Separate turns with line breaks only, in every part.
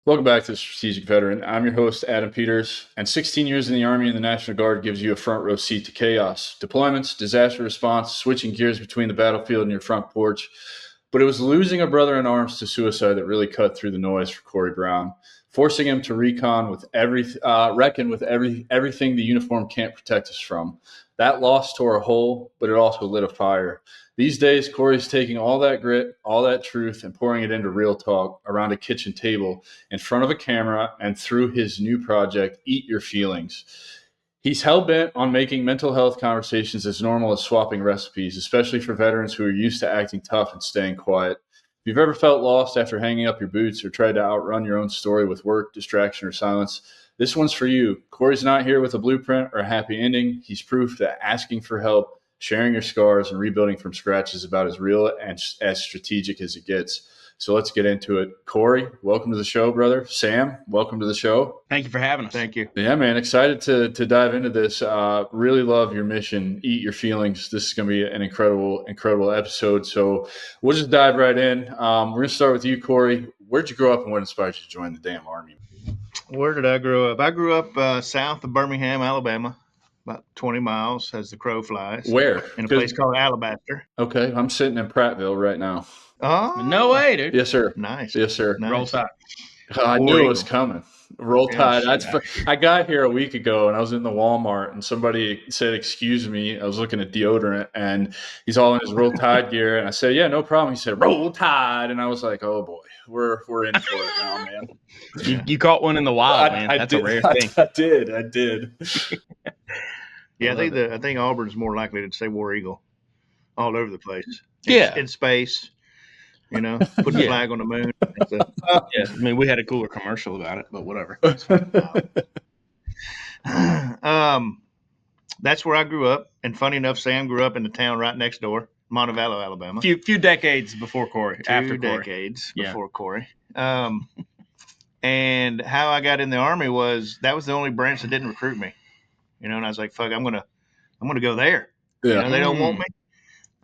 Welcome back to the Strategic Veteran. I'm your host, Adam Peters, and 16 years in the Army and the National Guard gives you a front row seat to chaos, deployments, disaster response, switching gears between the battlefield and your front porch. But it was losing a brother in arms to suicide that really cut through the noise for Corey Brown, forcing him to reckon with everything the uniform can't protect us from. That loss tore a hole, but it also lit a fire. These days, Corey's taking all that grit, all that truth, and pouring it into real talk around a kitchen table in front of a camera and through his new project, Eat Your Feelings. He's hell-bent on making mental health conversations as normal as swapping recipes, especially for veterans who are used to acting tough and staying quiet. If you've ever felt lost after hanging up your boots or tried to outrun your own story with work, distraction, or silence, this one's for you. Corey's not here with a blueprint or a happy ending. He's proof that asking for help, sharing your scars, and rebuilding from scratch is about as real and as strategic as it gets. So let's get into it. Corey, welcome to the show, brother. Sam, welcome to the show.
Thank you for having us.
Thank you.
Yeah, man, excited to dive into this. Really love your mission, Eat Your Feelings. This is going to be an incredible episode. So we'll just dive right in. We're going to start with you, Corey. Where'd you grow up and what inspired you to join the damn Army?
Where did I grow up? I grew up south of Birmingham, Alabama, about 20 miles as the crow flies.
Where?
In a place called Alabaster.
Okay, I'm sitting in Prattville right now.
Oh,
No way, dude.
Yes, sir.
Nice.
Yes, sir.
Nice.
Roll Tide.
I knew it was coming. Roll Tide.
Yeah.
I got here a week ago and I was in the Walmart and somebody said, "Excuse me." I was looking at deodorant and he's all in his Roll Tide gear. And I said, "Yeah, no problem." He said, "Roll Tide." And I was like, "Oh boy, we're in for it now, man."
You caught one in the wild, man. That's a rare thing.
I did.
Yeah, I think Auburn's more likely to say War Eagle all over the place.
Yeah.
In space, put the flag on the moon.
Yeah, I mean, we had a cooler commercial about it, but whatever.
That's where I grew up. And funny enough, Sam grew up in the town right next door, Montevallo, Alabama.
Few decades before Corey.
Two decades before Corey. And how I got in the Army was that was the only branch that didn't recruit me. And I was like, fuck, I'm gonna go there.
Yeah.
They don't want me.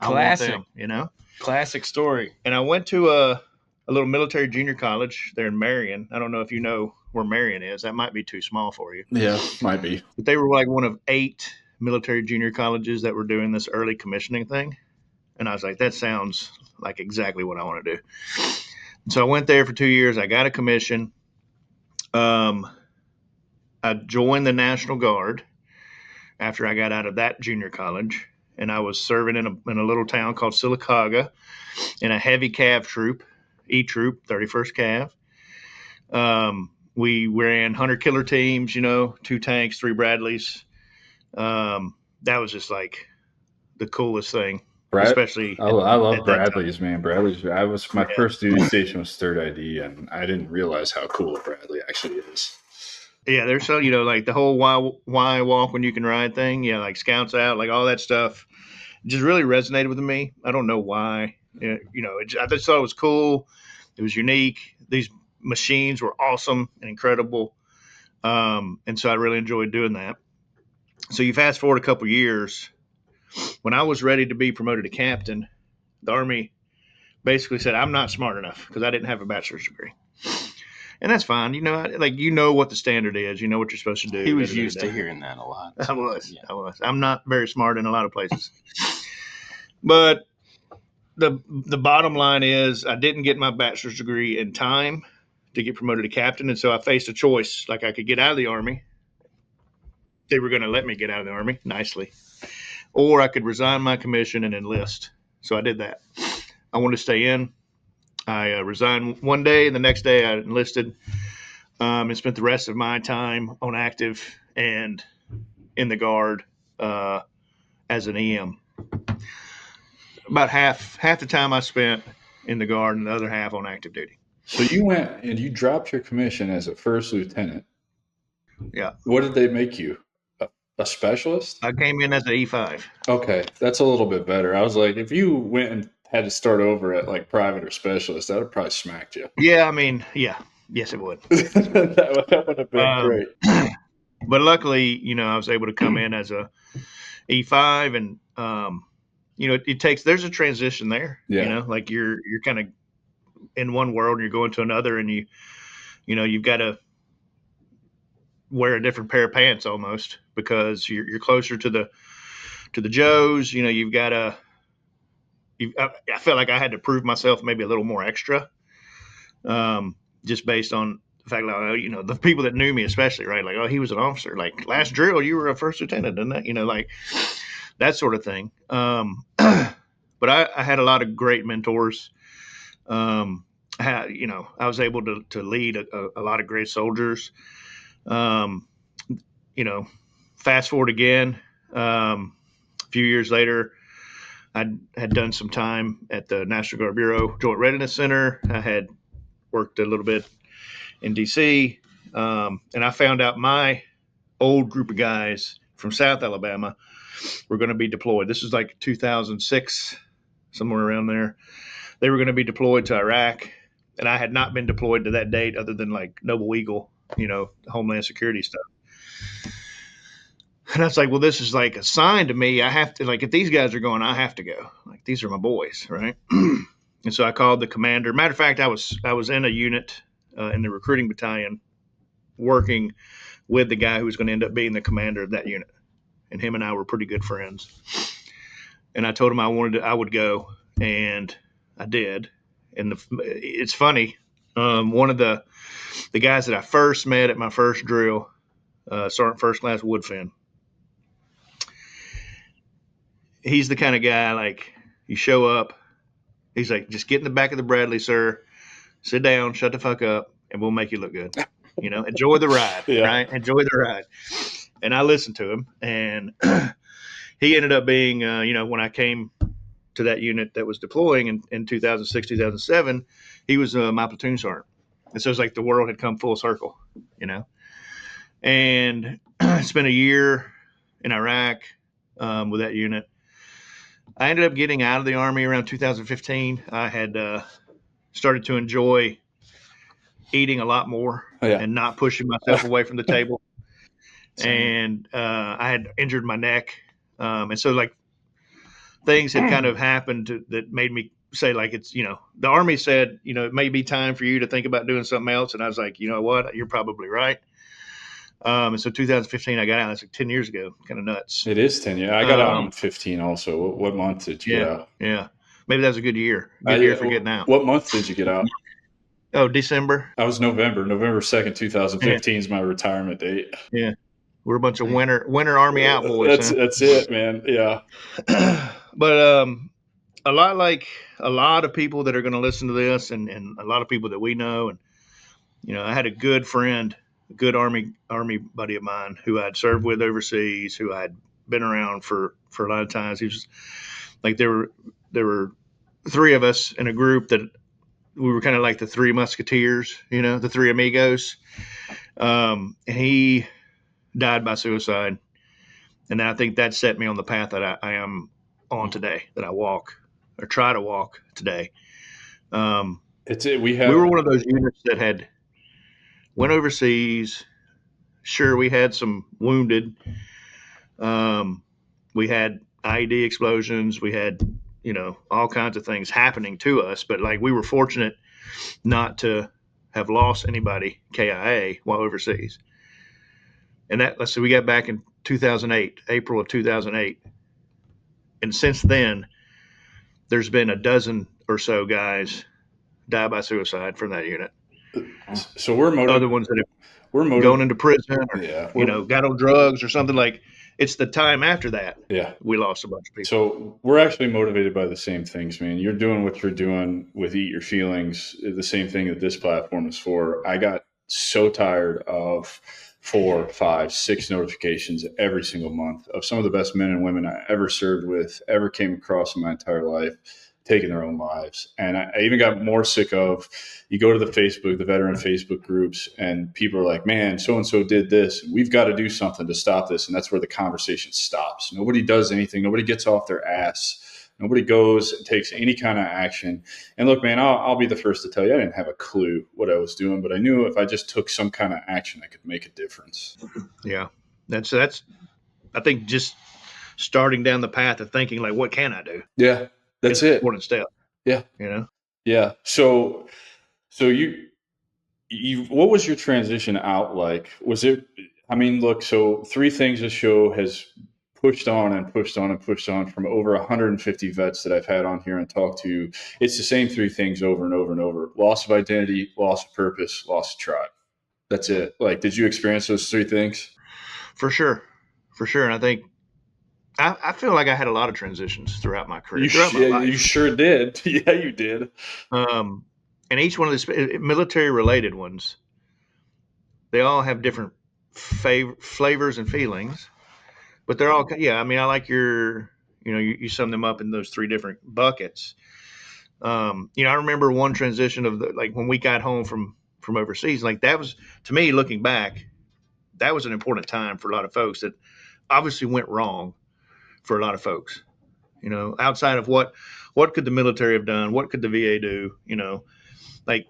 Classic.
I want them,
Classic story.
And I went to a little military junior college there in Marion. I don't know if you know where Marion is. That might be too small for you.
Yeah, might be.
But they were like one of 8 military junior colleges that were doing this early commissioning thing. And I was like, that sounds like exactly what I want to do. And so I went there for 2 years. I got a commission. I joined the National Guard after I got out of that junior college. And I was serving in a little town called Sylacauga in a heavy cav troop, E Troop, 31st Cav. We ran hunter killer teams, 2 tanks, 3 Bradleys. That was just like the coolest thing. Especially
I love Bradleys, man. Bradleys. My first duty station was 3rd ID, and I didn't realize how cool a Bradley actually is.
Yeah, there's so like the whole why walk when you can ride thing. Yeah, like Scouts Out, like all that stuff, just really resonated with me. I don't know why. I just thought it was cool. It was unique. These machines were awesome and incredible, and so I really enjoyed doing that. So you fast forward a couple years. When I was ready to be promoted to captain, the Army basically said I'm not smart enough because I didn't have a bachelor's degree. And that's fine. What the standard is. You know what you're supposed to do.
He was used to hearing that a lot.
I was. I'm not very smart in a lot of places. But the bottom line is I didn't get my bachelor's degree in time to get promoted to captain. And so I faced a choice. Like I could get out of the Army. They were going to let me get out of the Army nicely. Or I could resign my commission and enlist. So I did that. I wanted to stay in. I resigned one day, and the next day I enlisted and spent the rest of my time on active and in the Guard as an EM. About half the time I spent in the Guard and the other half on active duty.
So you went and you dropped your commission as a 1st lieutenant.
Yeah.
What did they make you? A specialist?
I came in as an E5.
Okay, that's a little bit better. I was like, if you went and had to start over at like private or specialist, that would probably smacked you.
Yeah, I mean, yeah. Yes, it would.
that would have been great.
But luckily, I was able to come in as a E5 and, there's a transition there,
Yeah.
Like you're kind of in one world and you're going to another and you've got to wear a different pair of pants almost because you're closer to the Joes. You've got to. I felt like I had to prove myself maybe a little more extra, just based on the fact that the people that knew me, especially, right? Like, oh, he was an officer. Like last drill, you were a first lieutenant, didn't that? Like that sort of thing. But I had a lot of great mentors. I was able to lead a lot of great soldiers. Fast forward again, a few years later, I had done some time at the National Guard Bureau Joint Readiness Center. I had worked a little bit in D.C., and I found out my old group of guys from South Alabama were going to be deployed. This was like 2006, somewhere around there. They were going to be deployed to Iraq, and I had not been deployed to that date other than like Noble Eagle, Homeland Security stuff. And I was like, well, this is like a sign to me. I have to, like, if these guys are going, I have to go. Like, these are my boys, right? And so I called the commander. Matter of fact, I was in a unit in the recruiting battalion working with the guy who was going to end up being the commander of that unit. And him and I were pretty good friends. And I told him I would go, and I did. And it's funny. One of the guys that I first met at my first drill, Sergeant First Class Woodfin, he's the kind of guy, like, you show up, he's like, just get in the back of the Bradley, sir, sit down, shut the fuck up, and we'll make you look good. Enjoy the ride, right? Enjoy the ride. And I listened to him, and he ended up being, when I came to that unit that was deploying in 2006, 2007, he was my platoon sergeant. And so it's like the world had come full circle, And spent a year in Iraq with that unit. I ended up getting out of the Army around 2015. I had started to enjoy eating a lot more and not pushing myself away from the table. And I had injured my neck. And so, like, things had kind of happened that made me say, like, it's, the Army said, it may be time for you to think about doing something else. And I was like, you know what? You're probably right. And so 2015, I got out. That's like 10 years ago. Kind of nuts.
It is 10 years. I got out in 15 also. What month did you get out?
Yeah. Maybe that was a good year. Good year for getting out.
What month did you get out?
Oh, December.
I was November 2nd, 2015 is my retirement date.
Yeah. We're a bunch of winter Army out boys.
That's it, man. Yeah.
But a lot like a lot of people that are going to listen to this and a lot of people that we know. And, I had a good friend, a good Army buddy of mine who I'd served with overseas, who I'd been around for a lot of times. He was like, there were three of us in a group that we were kind of like the three musketeers, the three amigos. And he died by suicide. And I think that set me on the path that I am on today, that I walk or try to walk today. We were one of those units that had went overseas. Sure, we had some wounded. We had IED explosions. We had, all kinds of things happening to us. But, like, we were fortunate not to have lost anybody KIA while overseas. And let's see, we got back in 2008, April of 2008. And since then, there's been a dozen or so guys die by suicide from that unit.
So we're motivated.
Other ones that have gone into prison or, got on drugs or something. Like, it's the time after that.
Yeah.
We lost a bunch of people.
So we're actually motivated by the same things, man. You're doing what you're doing with Eat Your Feelings, the same thing that this platform is for. I got so tired of 4, 5, 6 notifications every single month of some of the best men and women I ever served with, ever came across in my entire life, taking their own lives. And I even got more sick of, you go to the veteran Facebook groups, and people are like, man, so-and-so did this. We've got to do something to stop this. And that's where the conversation stops. Nobody does anything. Nobody gets off their ass. Nobody goes and takes any kind of action. And look, man, I'll be the first to tell you, I didn't have a clue what I was doing, but I knew if I just took some kind of action, I could make a difference.
Yeah. That's I think, just starting down the path of thinking, like, what can I do?
Yeah. That's it.
Important step.
Yeah. Yeah. So you what was your transition out like? Was it, I mean, look, so three things this show has pushed on and pushed on and pushed on from over 150 vets that I've had on here and talked to. It's the same three things over and over and over: loss of identity, loss of purpose, loss of tribe. That's it. Like, did you experience those three things?
For sure. And I think I feel like I had a lot of transitions throughout my career, throughout my life.
You sure did. Yeah, you did.
And each one of the military related ones, they all have different flavors and feelings, but they're all, yeah. I mean, I like you sum them up in those three different buckets. I remember one transition of like when we got home from overseas, like that was, to me, looking back, that was an important time for a lot of folks that obviously went wrong for a lot of folks, outside of what could the military have done? What could the VA do? Like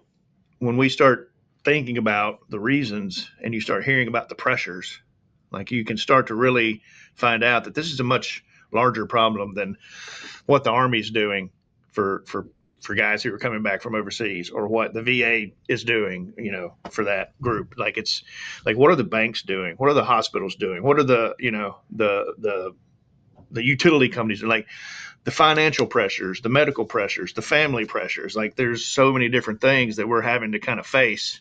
when we start thinking about the reasons and you start hearing about the pressures, like you can start to really find out that this is a much larger problem than what the Army's doing for guys who are coming back from overseas, or what the VA is doing, for that group. Like, it's like, what are the banks doing? What are the hospitals doing? What are the utility companies, like the financial pressures, the medical pressures, the family pressures? Like, there's so many different things that we're having to kind of face.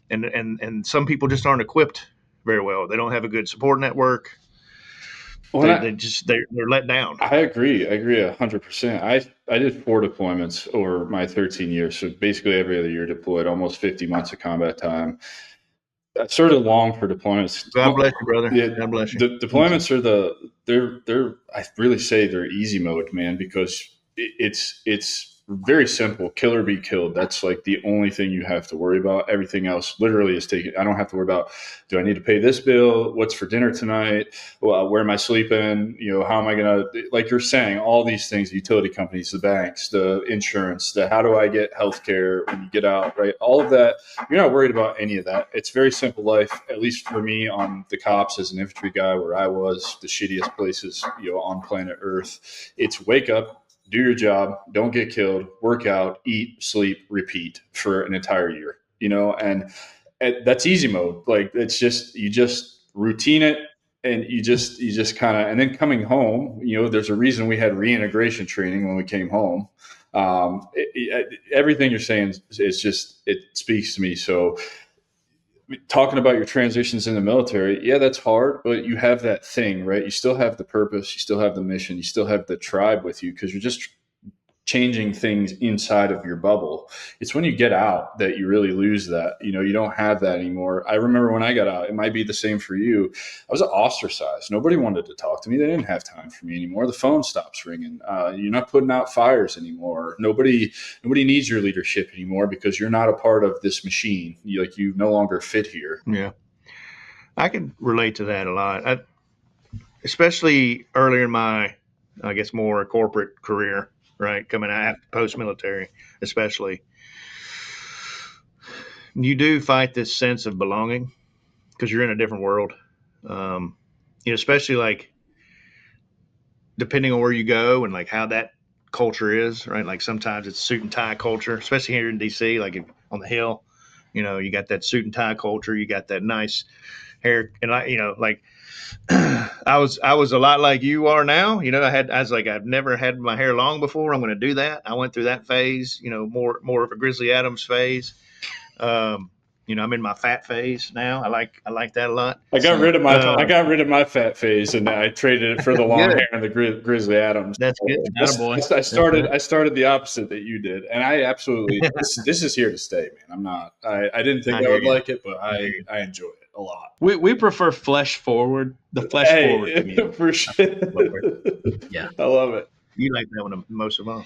And some people just aren't equipped very well. They don't have a good support network. Well, they're let down.
I agree 100%. I did 4 deployments over my 13 years. So basically every other year deployed, almost 50 months of combat time. I sort of long for deployments.
God bless you, brother.
Yeah,
God bless you.
The deployments are they're I really say they're easy mode, man, because it's very simple. Kill or be killed. That's like the only thing you have to worry about. Everything else literally is taken. I don't have to worry about, do I need to pay this bill? What's for dinner tonight? Well, where am I sleeping? How am I going to, like you're saying, all these things, the utility companies, the banks, the insurance, how do I get healthcare when you get out, right? All of that. You're not worried about any of that. It's very simple life, at least for me on the cops as an infantry guy, where I was the shittiest places, on planet Earth. It's wake up, do your job, don't get killed, work out, eat, sleep, repeat for an entire year, and that's easy mode. Like, it's just, you just routine it, and you just kind of, and then coming home, there's a reason we had reintegration training when we came home. Everything you're saying is just, it speaks to me. So talking about your transitions in the military, yeah, that's hard, but you have that thing, right? You still have the purpose, you still have the mission, you still have the tribe with you, because you're just changing things inside of your bubble. It's when you get out that you really lose that. You don't have that anymore. I remember when I got out, it might be the same for you. I was ostracized. Nobody wanted to talk to me. They didn't have time for me anymore. The phone stops ringing. You're not putting out fires anymore. Nobody needs your leadership anymore, because you're not a part of this machine. You no longer fit here.
Yeah. I can relate to that a lot. Especially earlier in my, I guess, more corporate career, right? Coming out post-military, especially. You do fight this sense of belonging because you're in a different world. Especially like depending on where you go and like how that culture is, right? Like sometimes it's suit and tie culture, especially here in DC, like on the Hill, you got that suit and tie culture. You got that nice hair. And I was a lot like you are now. I was like, I've never had my hair long before. I'm going to do that. I went through that phase, more of a Grizzly Adams phase. I'm in my fat phase now. I like that a lot.
I got rid of my fat phase, and I traded it for the long hair and the Grizzly Adams.
That's good.
I started the opposite that you did, and I absolutely this is here to stay, man. I didn't think I would like it, but I enjoy it a lot.
We prefer flesh forward. The flesh forward community.
For sure.
Yeah,
I love it.
You like that one most of all.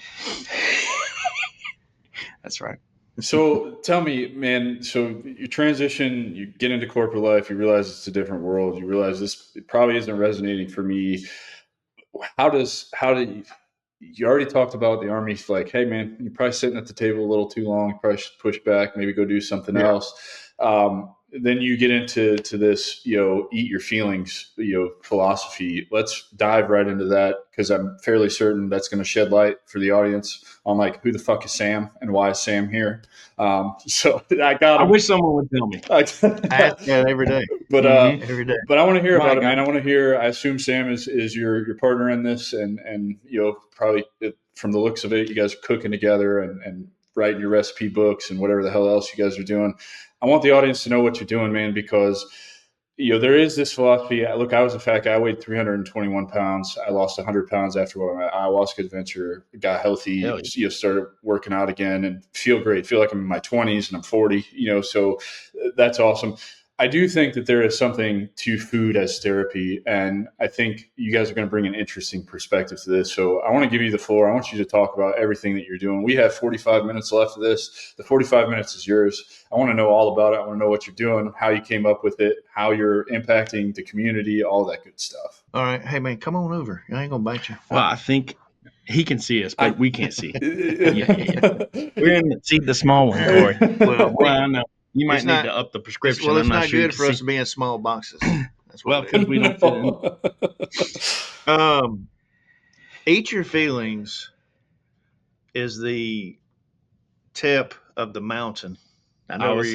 That's right.
So tell me, man, so you transition, you get into corporate life, you realize it's a different world, you realize this probably isn't resonating for me. How did you already talked about the Army's like, hey man, you're probably sitting at the table a little too long, you probably should push back, maybe go do something else. then you get into this, eat your feelings, philosophy. Let's dive right into that, because I'm fairly certain that's going to shed light for the audience on like, who the fuck is Sam and why is Sam here? So
I wish someone would tell me.
I ask that every day.
But
every day.
But I want to hear
My
about it,
God.
man. I want to hear. I assume Sam is your partner in this, and probably from the looks of it, you guys are cooking together and writing your recipe books and whatever the hell else you guys are doing. I want the audience to know what you're doing, man, because there is this philosophy. Look, I was a fat guy. I weighed 321 pounds. I lost 100 pounds after my ayahuasca adventure. Got healthy.
Hell yeah.
Started working out again and feel great. Feel like I'm in my 20s and I'm 40. So that's awesome. I do think that there is something to food as therapy, and I think you guys are going to bring an interesting perspective to this. So I want to give you the floor. I want you to talk about everything that you're doing. We have 45 minutes left of this. The 45 minutes is yours. I want to know all about it. I want to know what you're doing, how you came up with it, how you're impacting the community, all that good stuff.
All right. Hey, man, come on over. I ain't going to bite you.
Well, I think he can see us, but we can't see. Yeah. We're in the small one, Corey. Well, I know. You might need to up the prescription.
Well, it's
I'm
not
sure
good for us to be in small boxes. That's
well,
what
because we don't fit in.
Eat Your Feelings is the tip of the mountain. I know where you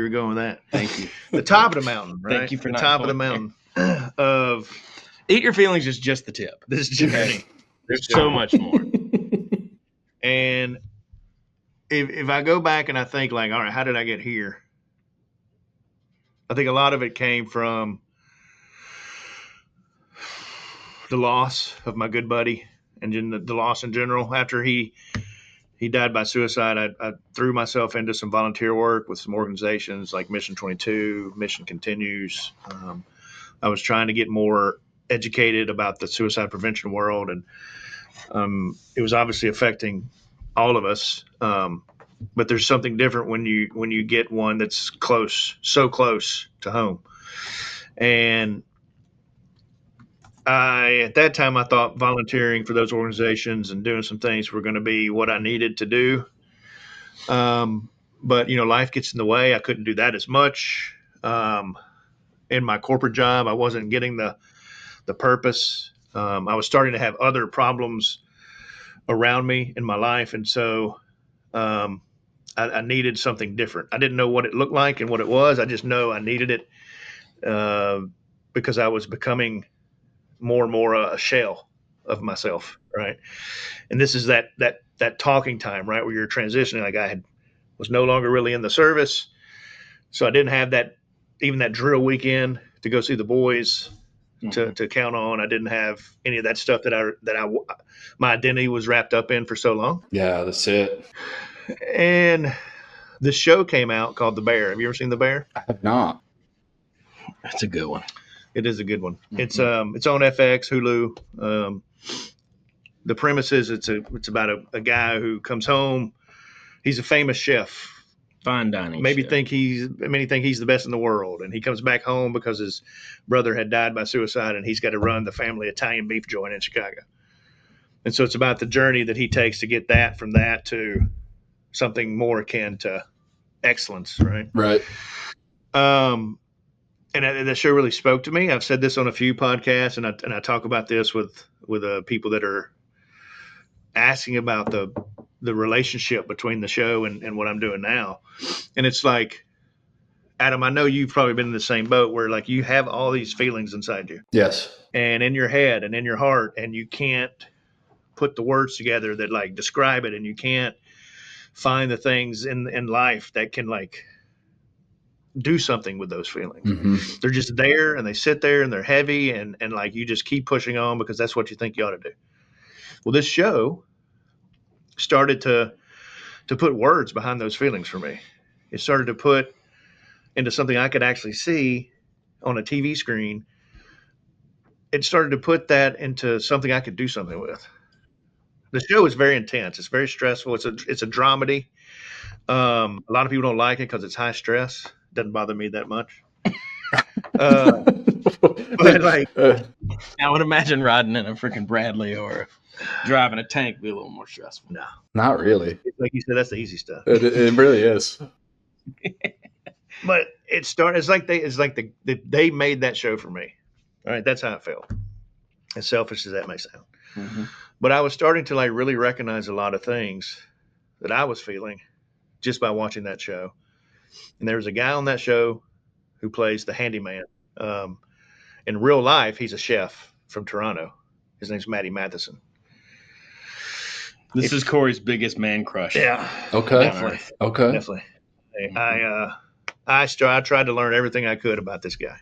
were going with that.
Thank you.
The top of the mountain, right?
Thank you for
the
not
top of the
going
mountain of
Eat Your Feelings is just the tip.
this journey.
There's so much more.
And if I go back and I think like, all right, how did I get here? I think a lot of it came from the loss of my good buddy and the loss in general. After he died by suicide, I threw myself into some volunteer work with some organizations like Mission 22, Mission Continues. I was trying to get more educated about the suicide prevention world, and it was obviously affecting all of us. But there's something different when you get one that's so close to home. And at that time, I thought volunteering for those organizations and doing some things were going to be what I needed to do. But life gets in the way. I couldn't do that as much. In my corporate job, I wasn't getting the purpose. I was starting to have other problems around me in my life, and so I needed something different. I didn't know what it looked like and what it was. I just know I needed it because I was becoming more and more a shell of myself, right? And this is that talking time, right, where you're transitioning. Like I was no longer really in the service, so I didn't have that drill weekend to go see the boys to count on. I didn't have any of that stuff that my identity was wrapped up in for so long.
Yeah, that's it.
And this show came out called The Bear. Have you ever seen The Bear?
I have not.
That's a good one.
It is a good one.
Mm-hmm.
It's on FX, Hulu. The premise is it's about a guy who comes home. He's a famous chef.
Fine dining.
Many
chef.
think he's the best in the world, and he comes back home because his brother had died by suicide, and he's got to run the family Italian beef joint in Chicago. And so it's about the journey that he takes to get that from that to something more akin to excellence, right?
Right.
And that show really spoke to me. I've said this on a few podcasts, and I talk about this with people that are asking about the relationship between the show and what I'm doing now. And it's like, Adam, I know you've probably been in the same boat where like you have all these feelings inside you.
Yes.
And in your head and in your heart, and you can't put the words together that like describe it, and you can't find the things in life that can like do something with those feelings.
Mm-hmm.
They're just there, and they sit there, and they're heavy, and like you just keep pushing on because that's what you think you ought to do. Well, this show started to put words behind those feelings for me. It started to put into something I could actually see on a TV screen. It started to put that into something I could do something with. The show is very intense. It's very stressful. It's a dramedy. A lot of people don't like it because it's high stress. Doesn't bother me that much. But like,
I would imagine riding in a freaking Bradley or driving a tank be a little more stressful.
no,
not really.
like you said, that's the easy stuff.
It really is.
But it started. It's like they made that show for me. All right, that's how it felt. As selfish as that may sound, but I was starting to like really recognize a lot of things that I was feeling just by watching that show. And there was a guy on that show who plays the handyman. In real life, he's a chef from Toronto. His name's Matty Matheson.
This is Corey's biggest man crush.
Yeah.
Okay.
Definitely.
Okay.
Definitely. I tried to learn everything I could about this guy.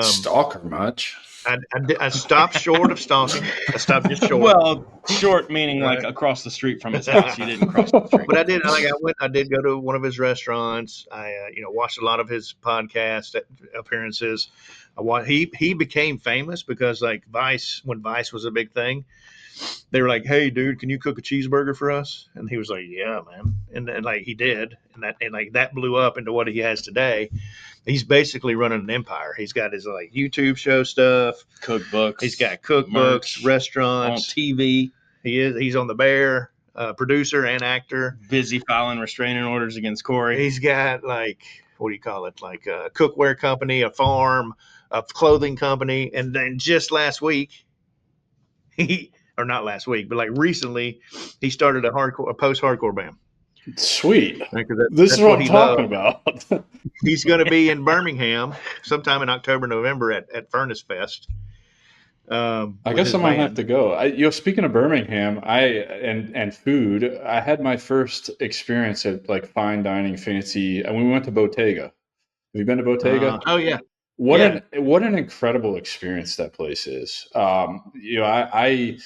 Stalker much?
I stopped short of stalking. I stopped just short.
Well, short meaning like across the street from his house. You didn't cross the street.
But I did. I did go to one of his restaurants. I watched a lot of his podcast appearances. He became famous because like Vice, when Vice was a big thing, they were like, "Hey, dude, can you cook a cheeseburger for us?" And he was like, "Yeah, man." And like he did, and like that blew up into what he has today. He's basically running an empire. He's got his like YouTube show stuff,
cookbooks.
He's got cookbooks, merch, restaurants,
on TV.
He's on The Bear, producer and actor.
Busy filing restraining orders against Corey.
He's got like, what do you call it? Like a cookware company, a farm, a clothing company, and then just last week, or not last week, but like recently, he started a post-hardcore band.
Sweet. This is what I'm talking about.
He's going to be in Birmingham sometime in October, November at Furnace Fest.
I guess I might have to go. Speaking of Birmingham, and food, I had my first experience at like fine dining, fancy, and we went to Bottega. Have you been to Bottega?
Oh yeah.
What an incredible experience that place is. I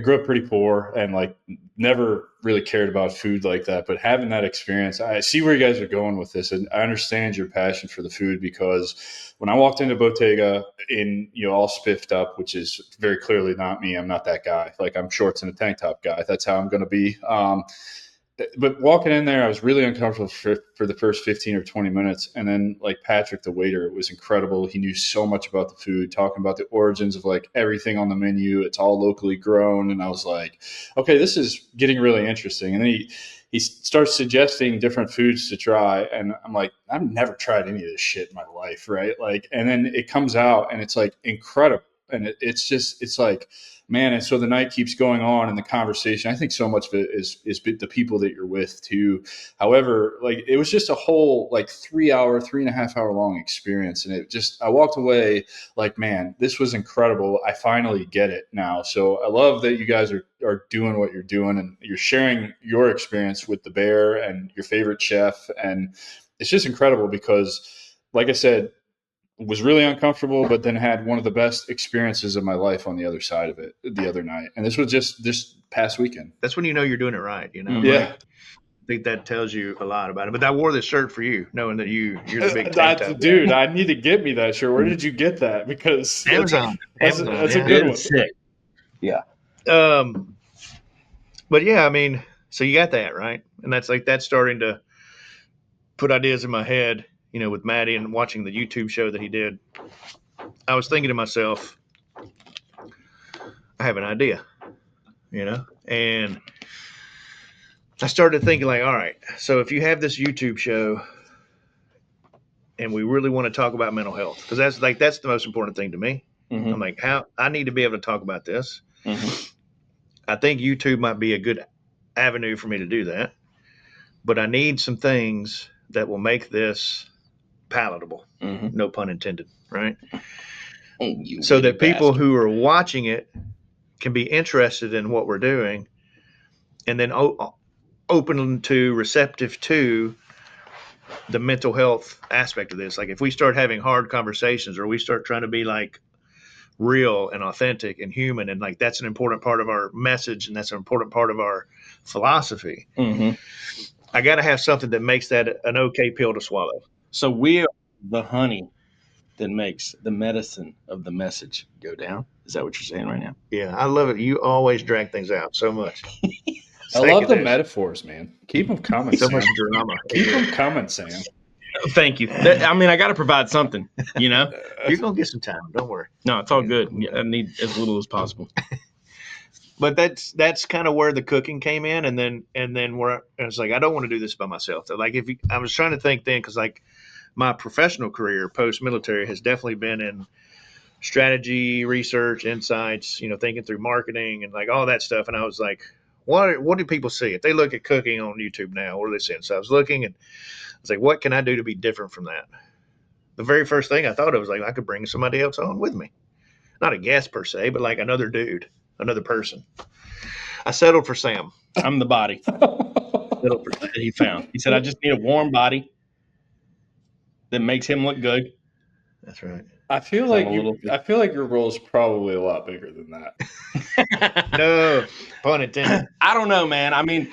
grew up pretty poor and like never really cared about food like that. But having that experience, I see where you guys are going with this, and I understand your passion for the food, because when I walked into Bottega all spiffed up, which is very clearly not me. I'm not that guy. Like I'm shorts and a tank top guy. That's how I'm going to be. But walking in there, I was really uncomfortable for the first 15 or 20 minutes. And then like Patrick, the waiter, it was incredible. He knew so much about the food, talking about the origins of like everything on the menu. It's all locally grown. And I was like, okay, this is getting really interesting. And then he starts suggesting different foods to try. And I'm like, I've never tried any of this shit in my life. Right. Like, and then it comes out and it's like incredible. And it's like, man. And so the night keeps going on and the conversation, I think so much of it is the people that you're with too. However, like it was just a whole like 3.5 hour long experience. And I walked away like, man, this was incredible. I finally get it now. So I love that you guys are doing what you're doing and you're sharing your experience with the Bear and your favorite chef. And it's just incredible because like I said, was really uncomfortable, but then had one of the best experiences of my life on the other side of it the other night. And this was just this past weekend.
That's when you know you're doing it right, you know?
Yeah.
Like, I think that tells you a lot about it. But I wore this shirt for you, knowing that you're the big tank top
dude,
guy.
I need to get me that shirt. Where did you get that? Because
Amazon.
That's a good one.
Sick. Yeah.
But yeah, I mean, so you got that, right? And that's starting to put ideas in my head. With Matty and watching the YouTube show that he did, I was thinking to myself, I have an idea, and I started thinking like, all right, so if you have this YouTube show and we really want to talk about mental health, because that's the most important thing to me. Mm-hmm. I'm like, I need to be able to talk about this. Mm-hmm. I think YouTube might be a good avenue for me to do that, but I need some things that will make this palatable, no pun intended, right? So that people who are watching it can be interested in what we're doing and then open to, receptive to the mental health aspect of this. Like if we start having hard conversations or we start trying to be like real and authentic and human, and like that's an important part of our message and that's an important part of our philosophy. I got to have something that makes that an okay pill to swallow.
So we are the honey that makes the medicine of the message go down. Is that what you're saying right now?
Yeah, I love it. You always drag things out so much.
I love the metaphors, man. Keep them coming,
so
Sam.
much drama.
Keep them coming, Sam.
Thank you. I got to provide something,
You're going to get some time. Don't worry.
No, it's all good. I need as little as possible.
But that's kind of where the cooking came in, and then where I was like, I don't want to do this by myself. Like I was trying to think then, because like my professional career post military has definitely been in strategy, research, insights, thinking through marketing and like all that stuff. And I was like, what do people see if they look at cooking on YouTube now? What are they seeing? So I was looking, and I was like, what can I do to be different from that? The very first thing I thought of was like, I could bring somebody else on with me, not a guest per se, but like another dude, another person. I settled for Sam.
I'm the body that he found. He said, I just need a warm body that makes him look good.
That's right.
I feel like your role is probably a lot bigger than that.
No, pun intended.
I don't know, man. I mean,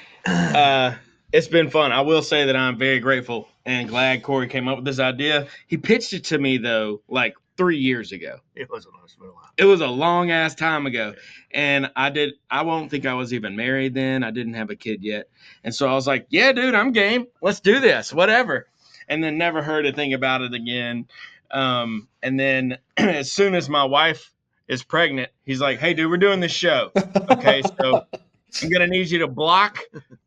it's been fun. I will say that I'm very grateful and glad Corey came up with this idea. He pitched it to me though, like 3 years ago.
It was
a long ass time ago. And I won't think I was even married then. I didn't have a kid yet. And so I was like, yeah, dude, I'm game. Let's do this, whatever. And then never heard a thing about it again. And then as soon as my wife is pregnant, he's like, hey, dude, we're doing this show. Okay, so I'm going to need you to block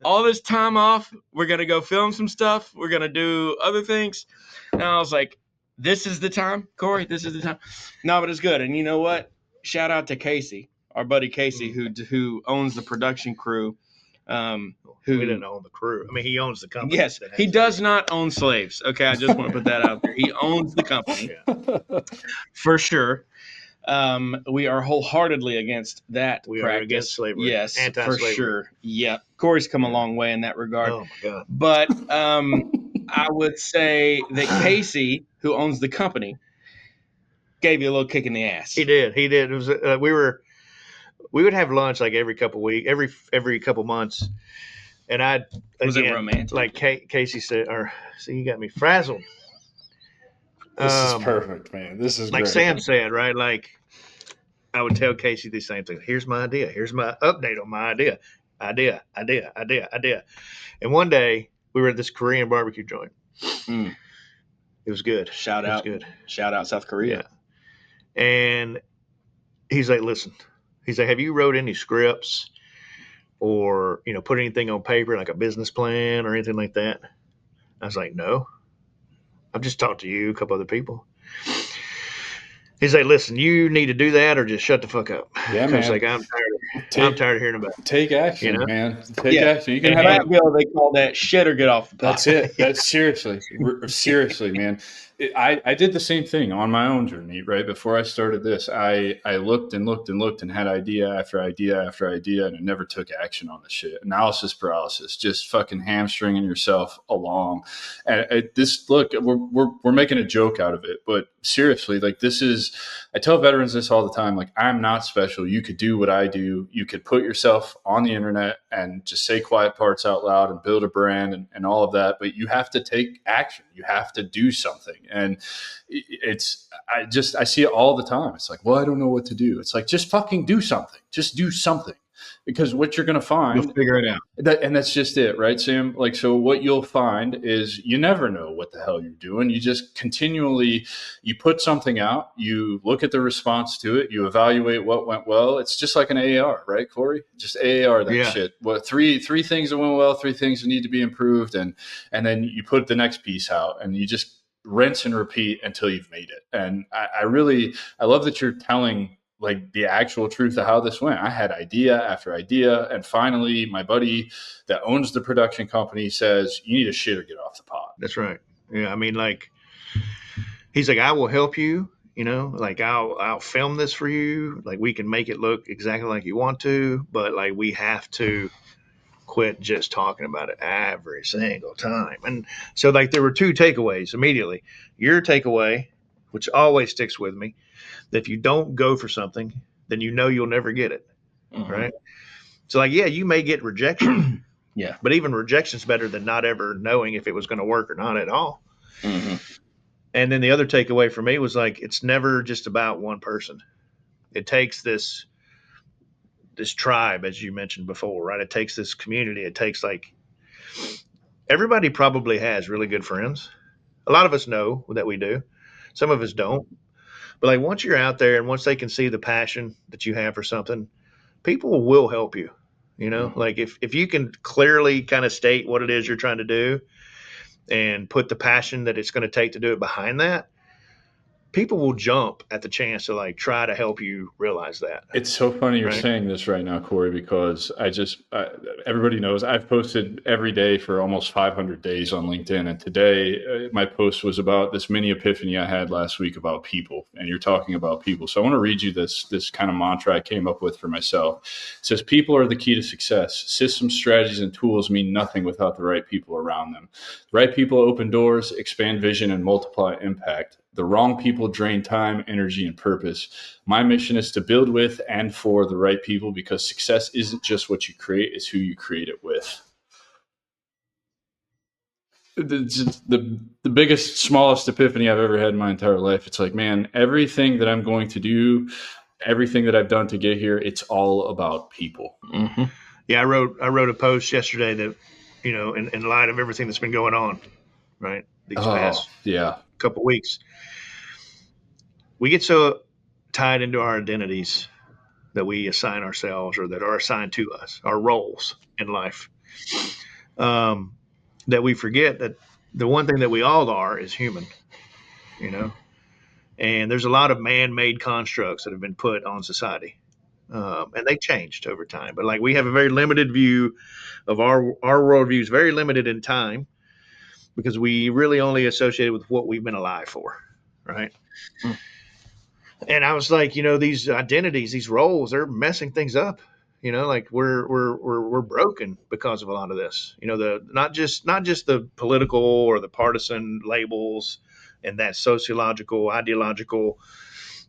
all this time off. We're going to go film some stuff. We're going to do other things. And I was like, this is the time, Corey. This is the time. No, but it's good. And you know what? Shout out to Casey, our buddy Casey, who owns the production crew.
Who didn't own the crew. I mean, he owns the company.
Yes, he does not own slaves. Okay, I just want to put that out there. He owns the company.
Yeah.
For sure. We are wholeheartedly against that
We
practice.
are against slavery.
Yes, for
Anti-slavery.
sure. Yeah, Corey's come a long way in that regard.
Oh, my God.
But I would say that Casey, who owns the company, gave you a little kick in the ass.
He did. It was we would have lunch like every couple months, and
Was it romantic?
Like Casey said, see, you got me frazzled.
This is perfect, man. This is
like
great.
Sam said, right? Like I would tell Casey the same thing. Here's my idea. Here's my update on my idea. And one day we were at this Korean barbecue joint.
Mm.
It was good.
Shout out South Korea.
Yeah. And he's like, listen. He's like, have you wrote any scripts or, put anything on paper, like a business plan or anything like that? I was like, no. I've just talked to you, a couple other people. He's like, listen, you need to do that or just shut the fuck up.
Yeah, man.
Like, I'm tired of hearing about it.
Take action, man. Take action. You
can have that bill. They call that shit or get off the pot.
That's it. That's seriously, man. I did the same thing on my own journey, right? Before I started this, I looked and had idea after idea after idea, and I never took action on the shit. Analysis paralysis, just fucking hamstringing yourself along. And we're making a joke out of it, but seriously, like I tell veterans this all the time, like I'm not special. You could do what I do. You could put yourself on the internet and just say quiet parts out loud and build a brand and all of that, but you have to take action. You have to do something. And I see it all the time. It's like, well, I don't know what to do. It's like, just fucking do something. Just do something. Because what you're going to find,
you'll figure it out.
And that's just it, right, Sam? Like, so what you'll find is you never know what the hell you're doing. You just continually, you put something out, you look at the response to it, you evaluate what went well. It's just like an AAR, right, Corey? Just AAR that shit. Well, three things that went well, 3 things that need to be improved, and then you put the next piece out, and you just rinse and repeat until you've made it. And I love that you're telling like the actual truth of how this went. I had idea after idea. And finally, my buddy that owns the production company says, you need to shit or get off the pot.
That's right. Yeah. I mean, like, he's like, I will help you, like I'll film this for you. Like we can make it look exactly like you want to, but like we have to quit just talking about it every single time. And so like there were 2 takeaways immediately. Your takeaway, which always sticks with me, that if you don't go for something, then you'll never get it. Mm-hmm. Right. So like, yeah, you may get rejection.
Yeah.
But even rejection is better than not ever knowing if it was going to work or not at all.
Mm-hmm.
And then the other takeaway for me was like, it's never just about one person. It takes this tribe, as you mentioned before, right? It takes this community. It takes like, everybody probably has really good friends. A lot of us know that we do. Some of us don't. But like once you're out there and once they can see the passion that you have for something, people will help you. Like if you can clearly kind of state what it is you're trying to do and put the passion that it's going to take to do it behind that, people will jump at the chance to like try to help you realize that.
It's so funny you're
Right.
saying this right now, Corey, because everybody knows I've posted every day for almost 500 days on LinkedIn. And today my post was about this mini epiphany I had last week about people. And you're talking about people. So I want to read you this kind of mantra I came up with for myself. It says, people are the key to success. Systems, strategies, and tools mean nothing without the right people around them. The right people open doors, expand vision, and multiply impact. The wrong people drain time, energy, and purpose. My mission is to build with and for the right people, because success isn't just what you create, it's who you create it with. The biggest, smallest epiphany I've ever had in my entire life. It's like, man, everything that I'm going to do, everything that I've done to get here, it's all about people.
Mm-hmm.
Yeah, I wrote a post yesterday that, in light of everything that's been going on, right, these past couple weeks, we get so tied into our identities that we assign ourselves or that are assigned to us, our roles in life, that we forget that the one thing that we all are is human, and there's a lot of man-made constructs that have been put on society, and they changed over time. But like we have a very limited view of our worldview is very limited in time because we really only associate it with what we've been alive for, right? Mm. And I was like, these identities, these roles, they're messing things up. Like we're broken because of a lot of this. Not just the political or the partisan labels and that sociological, ideological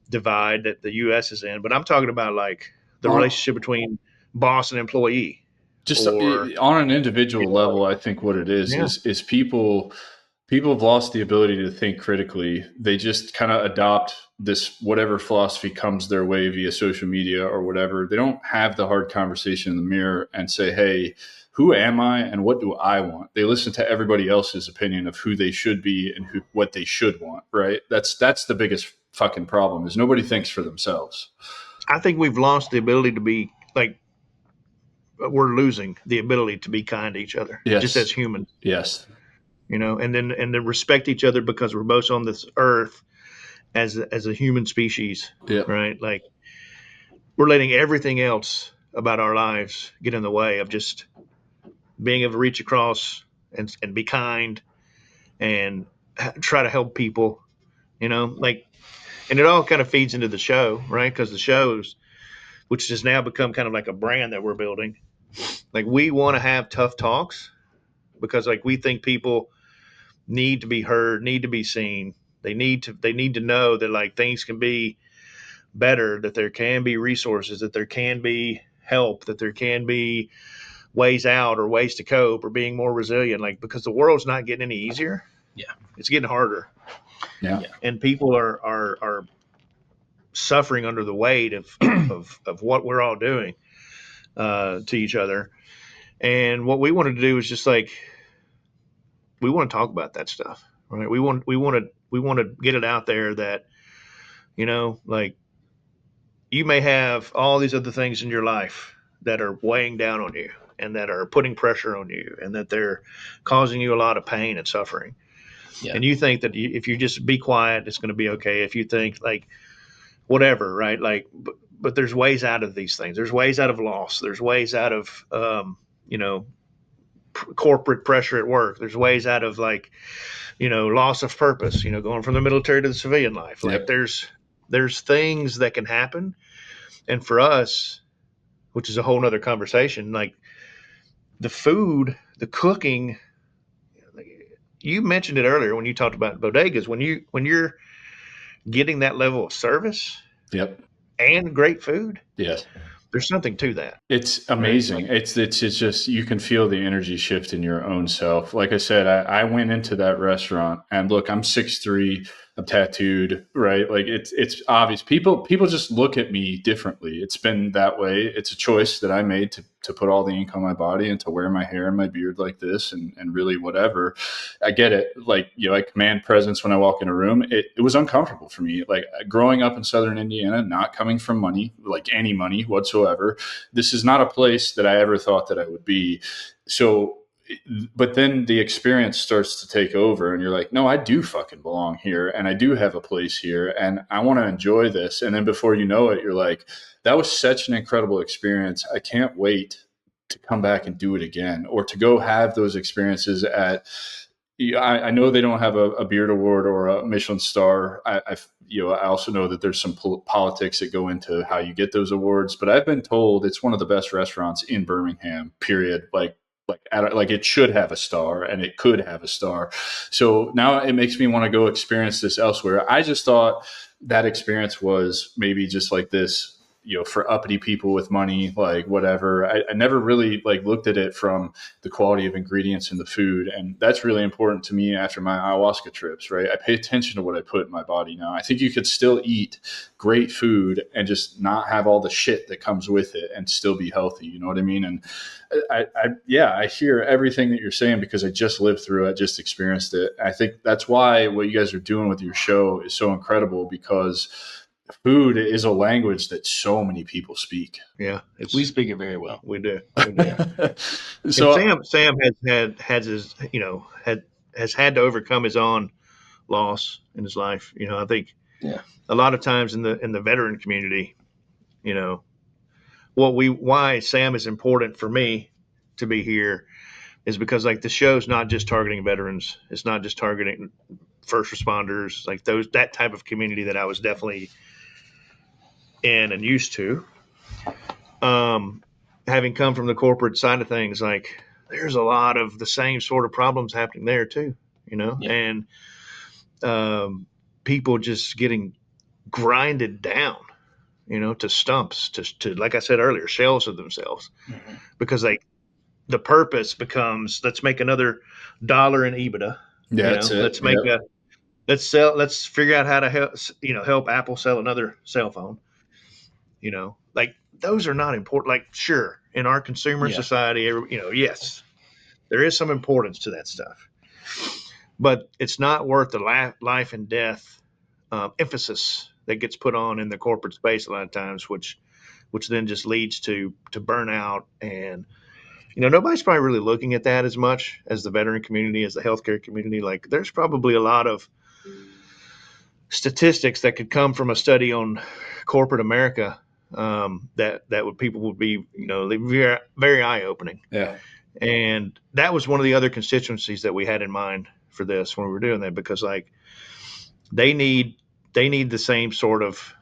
divide that the U.S. is in, but I'm talking about like the relationship between boss and employee.
Just on an individual level, I think what it is people have lost the ability to think critically. They just kind of adopt this, whatever philosophy comes their way via social media or whatever. They don't have the hard conversation in the mirror and say, hey, who am I and what do I want? They listen to everybody else's opinion of who they should be and what they should want, right? That's the biggest fucking problem, is nobody thinks for themselves.
I think we've lost the ability to be like, we're losing the ability to be kind to each other, just as humans.
Yes.
And then respect each other because we're both on this earth as a human species, right? Like we're letting everything else about our lives get in the way of just being able to reach across and be kind and try to help people, like, and it all kind of feeds into the show, right? Because the shows, which has now become kind of like a brand that we're building, like we want to have tough talks because like we think people need to be heard, need to be seen. They need to know that like things can be better, that there can be resources, that there can be help, that there can be ways out or ways to cope or being more resilient. Like, because the world's not getting any easier.
Yeah.
It's getting harder.
Yeah.
And people are suffering under the weight of what we're all doing to each other. And what we wanted to do is just like, we want to talk about that stuff, right? We want to get it out there that, like you may have all these other things in your life that are weighing down on you and that are putting pressure on you and that they're causing you a lot of pain and suffering. Yeah. And you think that if you just be quiet, it's going to be okay. If you think like whatever, right? Like, but there's ways out of these things. There's ways out of loss. There's ways out of, corporate pressure at work. There's ways out of like, loss of purpose, going from the military to the civilian life. Like there's things that can happen. And for us, which is a whole nother conversation, like the food, the cooking, you mentioned it earlier when you talked about bodegas, when you're getting that level of service and great food.
Yes.
There's something to that.
It's amazing. Right? It's just, you can feel the energy shift in your own self. Like I said, I went into that restaurant and look, I'm 6'3", I'm tattooed, right? Like it's obvious. People just look at me differently. It's been that way. It's a choice that I made to put all the ink on my body and to wear my hair and my beard like this and really whatever. I get it. Like, I command presence when I walk in a room. It was uncomfortable for me. Like growing up in Southern Indiana, not coming from money, like any money whatsoever. This is not a place that I ever thought that I would be. So, but then the experience starts to take over and you're like, no, I do fucking belong here and I do have a place here and I want to enjoy this. And then before you know it, you're like, that was such an incredible experience. I can't wait to come back and do it again, or to go have those experiences at, I know they don't have a Beard Award or a Michelin star. I also know that there's some politics that go into how you get those awards, but I've been told it's one of the best restaurants in Birmingham, period. Like it should have a star and it could have a star. So now it makes me want to go experience this elsewhere. I just thought that experience was maybe just like this, for uppity people with money, like whatever. I never really like looked at it from the quality of ingredients in the food. And that's really important to me after my ayahuasca trips, right? I pay attention to what I put in my body now. I think you could still eat great food and just not have all the shit that comes with it and still be healthy. You know what I mean? And I hear everything that you're saying because I just lived through it, just experienced it. I think that's why what you guys are doing with your show is so incredible, because food is a language that so many people speak.
Yeah,
we speak it very well.
We do.
So
Sam has had to overcome his own loss in his life. I think a lot of times in the veteran community, why Sam is important for me to be here is because like the show's not just targeting veterans. It's not just targeting first responders, like that type of community that I was definitely in and used to. Having come from the corporate side of things, like there's a lot of the same sort of problems happening there too, and people just getting grinded down, to stumps, to like I said earlier, shells of themselves, because like the purpose becomes, let's make another dollar in EBITDA.
Yeah,
let's figure out how to help Apple sell another cell phone. Like those are not important. Like, sure, in our consumer society, yes, there is some importance to that stuff, but it's not worth the life and death emphasis that gets put on in the corporate space a lot of times, which then just leads to burnout. And nobody's probably really looking at that as much as the veteran community, as the healthcare community. Like there's probably a lot of statistics that could come from a study on corporate America people would be very, very eye-opening.
Yeah.
And that was one of the other constituencies that we had in mind for this when we were doing that, because like they need the same sort of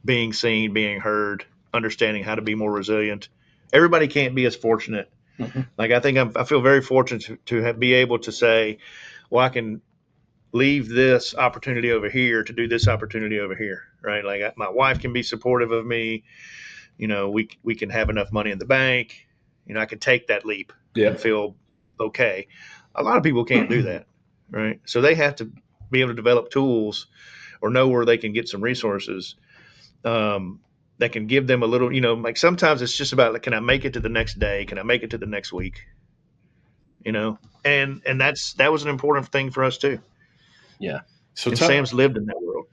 being seen, being heard, understanding how to be more resilient. Everybody can't be as fortunate. Mm-hmm. Like I feel very fortunate to be able to say, well, I can leave this opportunity over here to do this opportunity over here, right? Like my wife can be supportive of me. We can have enough money in the bank. I can take that leap and feel okay. A lot of people can't do that, right? So they have to be able to develop tools or know where they can get some resources that can give them a little, like sometimes it's just about, like, can I make it to the next day? Can I make it to the next week? And that was an important thing for us too.
Yeah.
So Sam's lived in that world.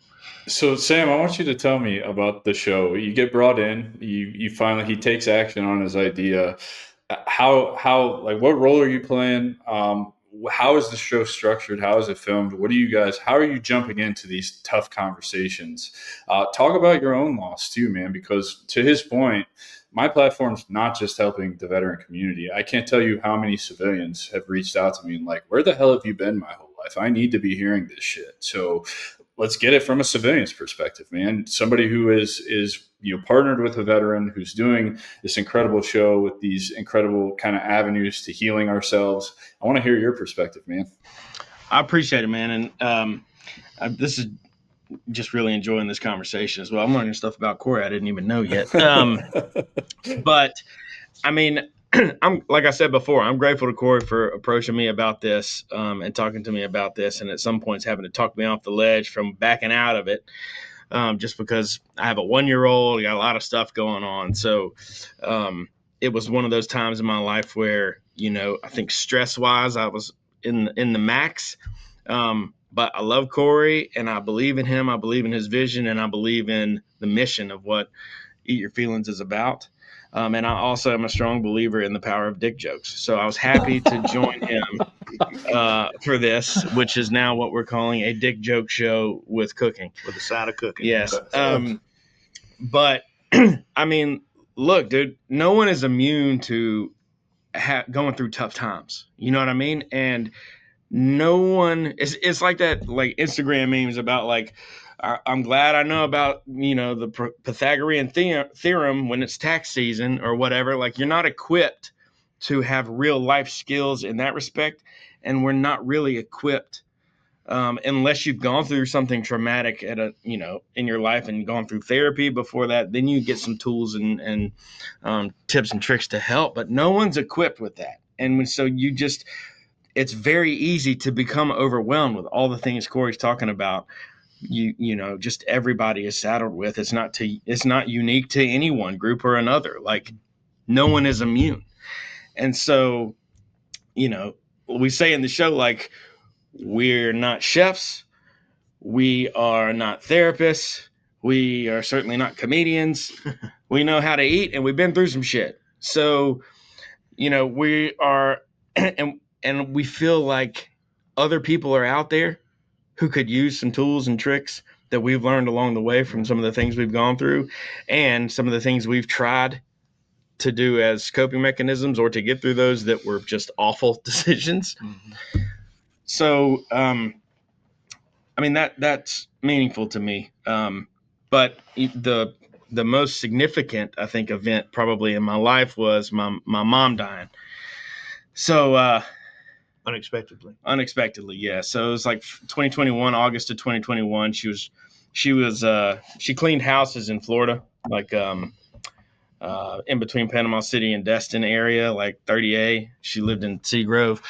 So Sam, I want you to tell me about the show. You get brought in, you finally, he takes action on his idea. How like, what role are you playing? How is the show structured? How is it filmed? How are you jumping into these tough conversations? Talk about your own loss too, man, because to his point, my platform's not just helping the veteran community. I can't tell you how many civilians have reached out to me and like, where the hell have you been my whole life? I need to be hearing this shit. So let's get it from a civilian's perspective, man. Somebody who is partnered with a veteran who's doing this incredible show with these incredible kind of avenues to healing ourselves. I want to hear your perspective, man.
I appreciate it, man. And this is just really enjoying this conversation as well. I'm learning stuff about Corey I didn't even know yet. But I mean, I'm like I said before, I'm grateful to Corey for approaching me about this and talking to me about this, and at some points having to talk me off the ledge from backing out of it, just because I have a 1-year-old, I got a lot of stuff going on. So it was one of those times in my life where, I think stress-wise, I was in the max. But I love Corey, and I believe in him. I believe in his vision, and I believe in the mission of what Eat Your Feelings is about. And I also am a strong believer in the power of dick jokes. So I was happy to join him for this, which is now what we're calling a dick joke show with cooking.
With a side of cooking.
Yes. But, I mean, look, dude, no one is immune to going through tough times. You know what I mean? And no one, it's like that, like Instagram memes about like, I'm glad I know about, the Pythagorean theorem when it's tax season or whatever. Like, you're not equipped to have real life skills in that respect. And we're not really equipped unless you've gone through something traumatic in your life and gone through therapy before that. Then you get some tools and tips and tricks to help. But no one's equipped with that. And so it's very easy to become overwhelmed with all the things Corey's talking about. Just everybody is saddled with. It's not unique to any one group or another. Like, no one is immune. And so, we say in the show, like, we're not chefs, we are not therapists, we are certainly not comedians. We know how to eat, and we've been through some shit. So, we are, and we feel like other people are out there who could use some tools and tricks that we've learned along the way from some of the things we've gone through and some of the things we've tried to do as coping mechanisms or to get through those that were just awful decisions. Mm-hmm. So, that's meaningful to me. But the most significant, I think, event probably in my life was my mom dying. So, Unexpectedly, yeah. So it was like 2021, August of 2021. She cleaned houses in Florida, like in between Panama City and Destin area, like 30A. She lived in Seagrove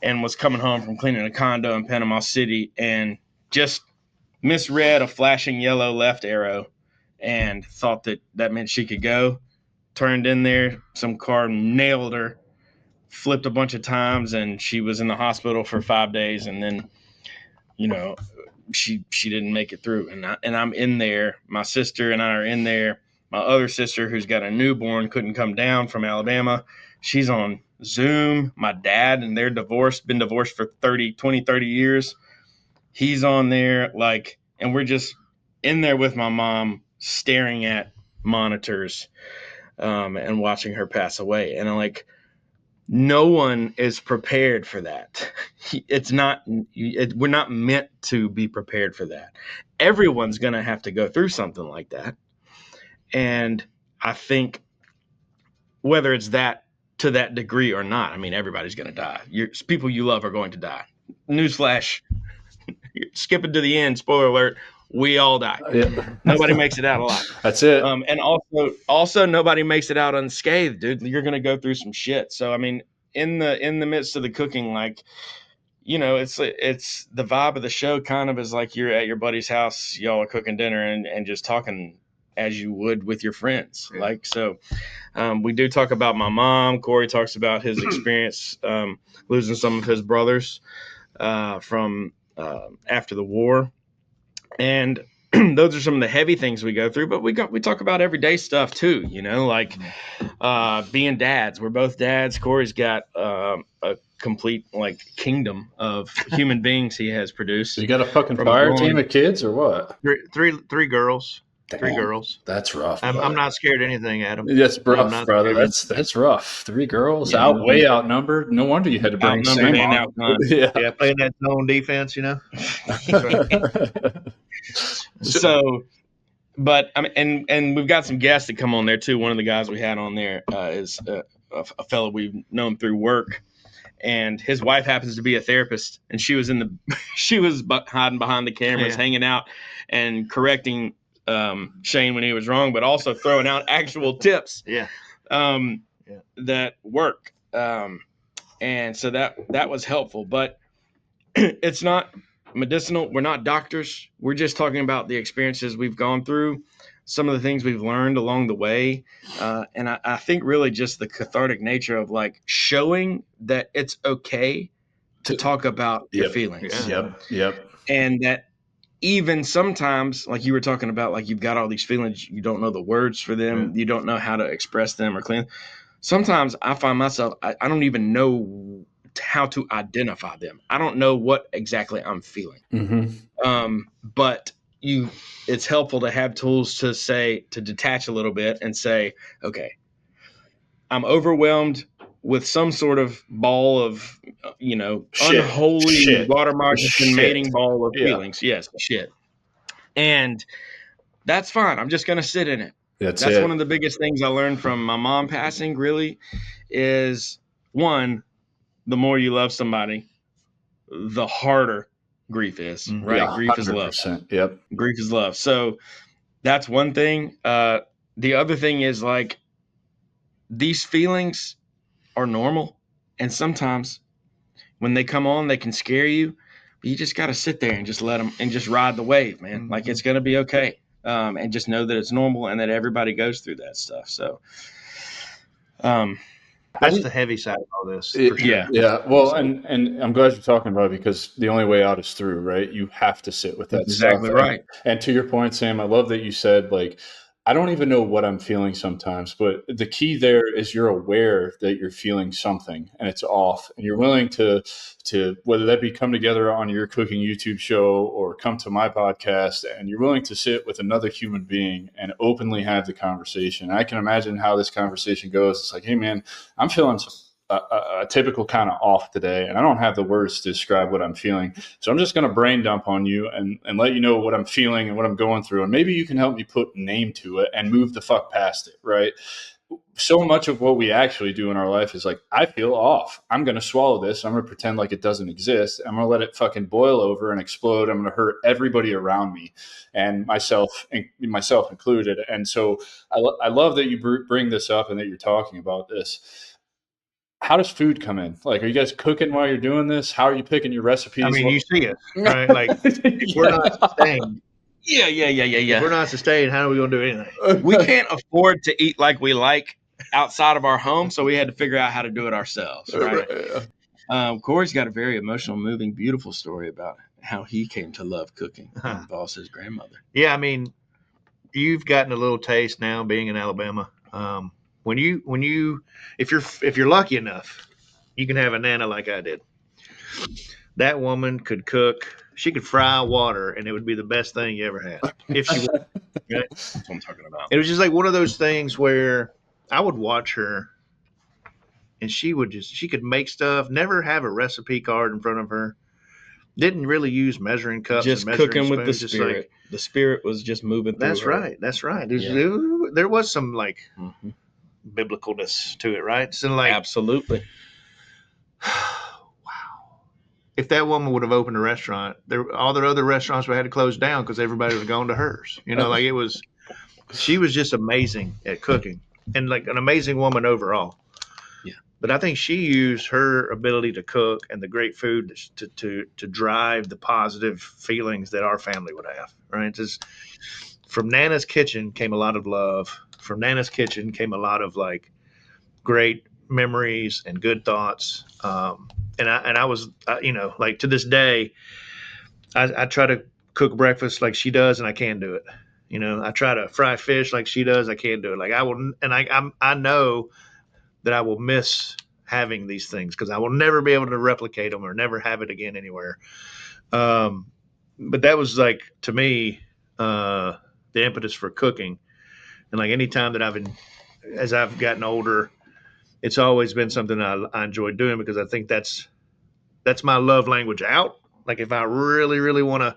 and was coming home from cleaning a condo in Panama City and just misread a flashing yellow left arrow and thought that meant she could go. Turned in there, some car nailed her. Flipped a bunch of times, and she was in the hospital for 5 days, and then she didn't make it through, and I'm in there. My sister and I are in there. My other sister, who's got a newborn, couldn't come down from Alabama. She's on Zoom. My dad, and they're divorced, been divorced for 30 years. He's on there, like, and we're just in there with my mom staring at monitors and watching her pass away. And I'm like, no one is prepared for that. We're not meant to be prepared for that. Everyone's going to have to go through something like that. And I think whether it's that to that degree or not, I mean, everybody's going to die. People you love are going to die. Newsflash, skipping to the end, spoiler alert, we all die. Yeah. Nobody makes it out alive.
That's it.
And also nobody makes it out unscathed, dude. You're going to go through some shit. So, I mean, in the midst of the cooking, like, it's the vibe of the show kind of is like you're at your buddy's house, y'all are cooking dinner and just talking as you would with your friends. Yeah. Like, so we do talk about my mom. Corey talks about his experience losing some of his brothers from after the war. And those are some of the heavy things we go through, but we talk about everyday stuff too, like being dads. We're both dads. Corey's got a complete like kingdom of human beings he has produced.
You got a fucking fire team of kids or what?
Three girls.
Damn,
3 girls.
That's rough.
I'm not scared of anything, Adam.
That's rough, brother. That's rough. 3 girls, way outnumbered. No wonder you had to bring Sam on.
Yeah, playing that zone defense,
So, but I mean, and we've got some guests that come on there too. One of the guys we had on there is a fellow we've known through work, and his wife happens to be a therapist, and she was hiding behind the cameras, hanging out and correcting Shane when he was wrong, but also throwing out actual tips.
Yeah.
that work. And so that was helpful, but it's not medicinal. We're not doctors. We're just talking about the experiences we've gone through, some of the things we've learned along the way. And I think really just the cathartic nature of like showing that it's okay to talk about your feelings.
Yep.
And that even sometimes, like you were talking about, like you've got all these feelings, you don't know the words for them. You don't know how to express them or clean. Sometimes I find myself, I don't even know how to identify them. I don't know what exactly I'm feeling. But it's helpful to have tools to detach a little bit and say, okay, I'm overwhelmed with some sort of ball of, unholy water moccasin mating ball of feelings. Yes, shit. And that's fine. I'm just going to sit in it. That's one of the biggest things I learned from my mom passing, really, is one, the more you love somebody, the harder grief is, right?
Yeah,
grief is love.
Yep.
Grief is love. So that's one thing. The other thing is like these feelings are normal. And sometimes when they come on, they can scare you. But you just got to sit there and just let them and just ride the wave, man. Like it's going to be okay. And just know that it's normal and that everybody goes through that stuff. So,
that's the heavy side of all this.
For sure. Yeah. Well, and I'm glad you're talking about it because the only way out is through, right? You have to sit with that
exactly
stuff.
Right.
And to your point, Sam, I love that you said, like, I don't even know what I'm feeling sometimes, but the key there is you're aware that you're feeling something and it's off, and you're willing to whether that be come together on your cooking YouTube show or come to my podcast, and you're willing to sit with another human being and openly have the conversation. I can imagine how this conversation goes. It's like, hey man, I'm feeling a typical kind of off today, and I don't have the words to describe what I'm feeling. So I'm just going to brain dump on you and let you know what I'm feeling and what I'm going through. And maybe you can help me put a name to it and move the fuck past it, right? So much of what we actually do in our life is like, I feel off. I'm going to swallow this. I'm going to pretend like it doesn't exist. I'm going to let it fucking boil over and explode. I'm going to hurt everybody around me and myself included. And so I love that you bring this up and that you're talking about this. How does food come in? Like, are you guys cooking while you're doing this? How are you picking your recipes?
I mean, you see it, right? Like, if we're not sustained.
Yeah.
If we're not sustained, how are we going to do anything?
We can't afford to eat like we like outside of our home, so we had to figure out how to do it ourselves, right? Corey's got a very emotional, moving, beautiful story about how he came to love cooking and involves his grandmother.
Yeah, I mean, you've gotten a little taste now being in Alabama. When you if you're lucky enough, you can have a nana like I did. That woman could cook. She could fry water, and it would be the best thing you ever had. If she would. Right?
That's what I'm talking about.
It was just like one of those things where I would watch her, and she could make stuff. Never have a recipe card in front of her. Didn't really use measuring cups.
Just
and measuring
cooking with
spoons,
the spirit. Like, the spirit was just moving through her.
That's right. There was some like biblicalness to it, right? So like,
absolutely.
Wow. If that woman would have opened a restaurant, all their other restaurants would have had to close down because everybody was going to hers. Like she was just amazing at cooking and like an amazing woman overall.
Yeah.
But I think she used her ability to cook and the great food to drive the positive feelings that our family would have, right? Just from Nana's kitchen came a lot of love. From Nana's kitchen came a lot of like great memories and good thoughts. And I was, like to this day, I try to cook breakfast like she does, and I can't do it. I try to fry fish like she does. I can't do it. Like I will, and I know that I will miss having these things because I will never be able to replicate them or never have it again anywhere. But that was like to me the impetus for cooking. And like any time that as I've gotten older, it's always been something I enjoy doing because I think that's my love language out. Like if I really, really want to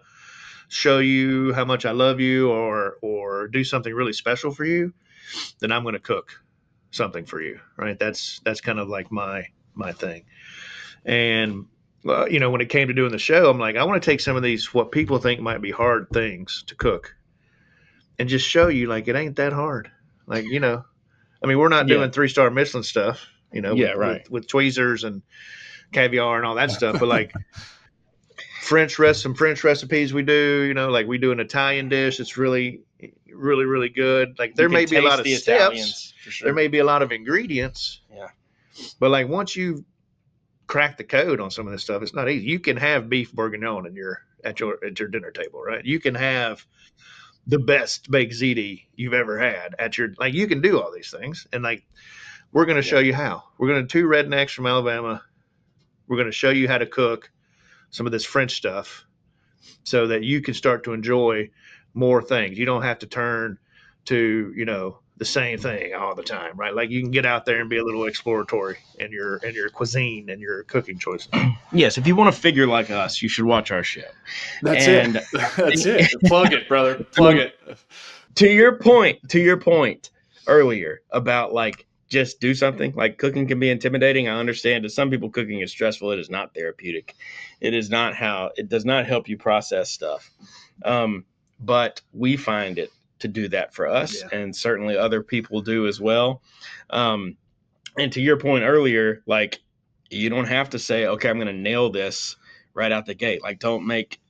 show you how much I love you or do something really special for you, then I'm going to cook something for you, right? That's kind of like my thing. And when it came to doing the show, I'm like, I want to take some of these what people think might be hard things to cook and just show you like it ain't that hard. Like, I mean, we're not
Yeah.
doing 3-star Michelin stuff, you know,
Yeah, right.
with tweezers and caviar and all that stuff, but like some French recipes we do, you know, like we do an Italian dish that's really, really, really good. Like there
You
may
can
be a lot
taste
of
the
steps,
Italians, for sure.
there may be a lot of ingredients,
Yeah.
but like once you crack the code on some of this stuff, it's not easy. You can have beef bourguignon at your dinner table, right? You can have the best baked ziti you've ever had at your, like, you can do all these things, and like we're going to show you how. We're going to 2 rednecks from Alabama. We're going to show you how to cook some of this French stuff so that you can start to enjoy more things. You don't have to turn to, you know, the same thing all the time, right? Like you can get out there and be a little exploratory in your cuisine and your cooking choices.
Yes, if you want to figure like us, you should watch our show.
That's
And-
it. That's it. Plug it, brother. Plug it.
To your point earlier about like just do something, like cooking can be intimidating. I understand to some people cooking is stressful. It is not therapeutic. It does not help you process stuff. But we find it to do that for us, and certainly other people do as well. And to your point earlier, like you don't have to say, okay, I'm going to nail this right out the gate. Like don't make